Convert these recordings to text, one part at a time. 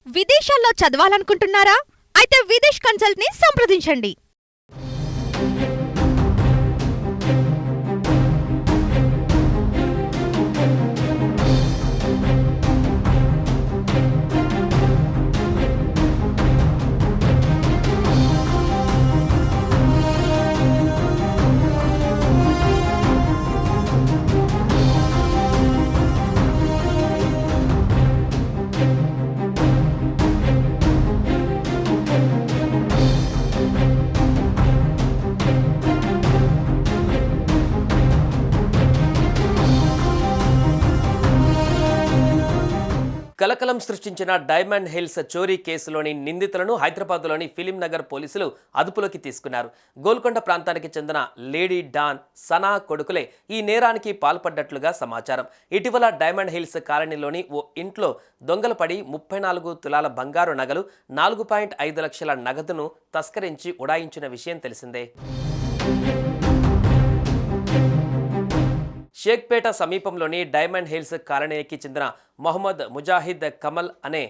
విదేశాల్లో చదవాలనుకుంటున్నారా? అయితే విదేశ్ కన్సల్ట్ ని సంప్రదించండి. కలకలం సృష్టించిన డైమండ్ హిల్స్ చోరీ కేసులోని నిందితులను హైదరాబాద్లోని ఫిలిం నగర్ పోలీసులు అదుపులోకి తీసుకున్నారు. గోల్కొండ ప్రాంతానికి చెందిన లేడీ డాన్ సనా కొడుకులే ఈ నేరానికి పాల్పడ్డట్లుగా సమాచారం. ఇటీవల డైమండ్ హిల్స్ కాలనీలోని ఓ ఇంట్లో దొంగలు పడి 34 తులాల బంగారు నగలు, 4.5 లక్షల నగదును తస్కరించి ఉడాయించిన విషయం తెలిసిందే. షేక్పేట సమీపంలోని డైమండ్ హిల్స్ కాలనీకి చెందిన మొహమ్మద్ ముజాహిద్ కమల్ అనే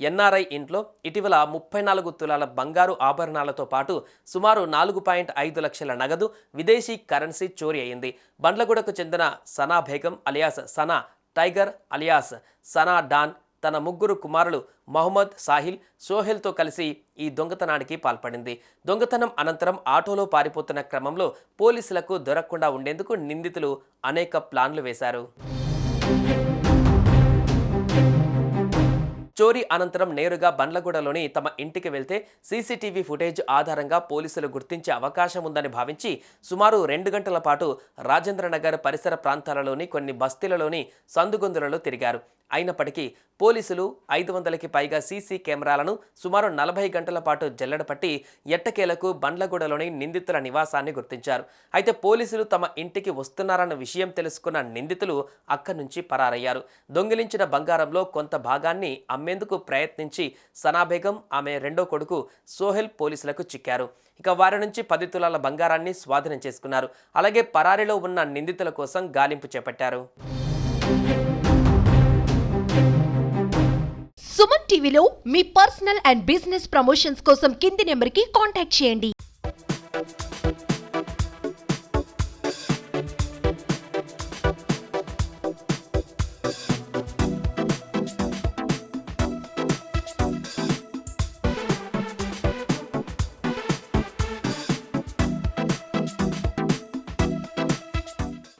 ఎన్ఆర్ఐ ఇంట్లో ఇటీవల 34 తులాల బంగారు ఆభరణాలతో పాటు సుమారు 4.5 లక్షల నగదు, విదేశీ కరెన్సీ చోరీ అయింది. బండ్లగూడకు చెందిన Sana Begum alias Sana Tiger alias Sana Don తన 3 కుమారులు మహమ్మద్, సాహిల్, సోహెల్తో కలిసి ఈ దొంగతనానికి పాల్పడింది. దొంగతనం అనంతరం ఆటోలో పారిపోతున్న క్రమంలో పోలీసులకు దొరకకుండా ఉండేందుకు నిందితులు అనేక ప్లాన్లు వేశారు. చోరీ అనంతరం నేరుగా బండ్లగూడలోని తమ ఇంటికి వెళ్తే సీసీటీవీ ఫుటేజ్ ఆధారంగా పోలీసులు గుర్తించే అవకాశం ఉందని భావించి సుమారు 2 గంటల పాటు రాజేంద్రనగర్ పరిసర ప్రాంతాలలోని కొన్ని బస్తీలలోని సందుగొందులలో తిరిగారు. అయినప్పటికీ పోలీసులు 500కి పైగా సీసీ కెమెరాలను సుమారు 40 గంటల పాటు జల్లెడపట్టి ఎట్టకేలకు బండ్లగూడలోని నిందితుల నివాసాన్ని గుర్తించారు. అయితే పోలీసులు తమ ఇంటికి వస్తున్నారన్న విషయం తెలుసుకున్న నిందితులు అక్కడి నుంచి పరారయ్యారు. దొంగిలించిన బంగారంలో కొంత భాగాన్ని అమ్మేందుకు ప్రయత్నించి సనాబేగం, ఆమె రెండో కొడుకు సోహెల్ పోలీసులకు చిక్కారు. ఇక వారి నుంచి 10 తులాల బంగారాన్ని స్వాధీనం చేసుకున్నారు. అలాగే పరారీలో ఉన్న నిందితుల కోసం గాలింపు చేపట్టారు. సుమన్ టీవీలో మీ పర్సనల్ అండ్ బిజినెస్ ప్రమోషన్స్ కోసం కింది నెంబర్కి కాంటాక్ట్ చేయండి.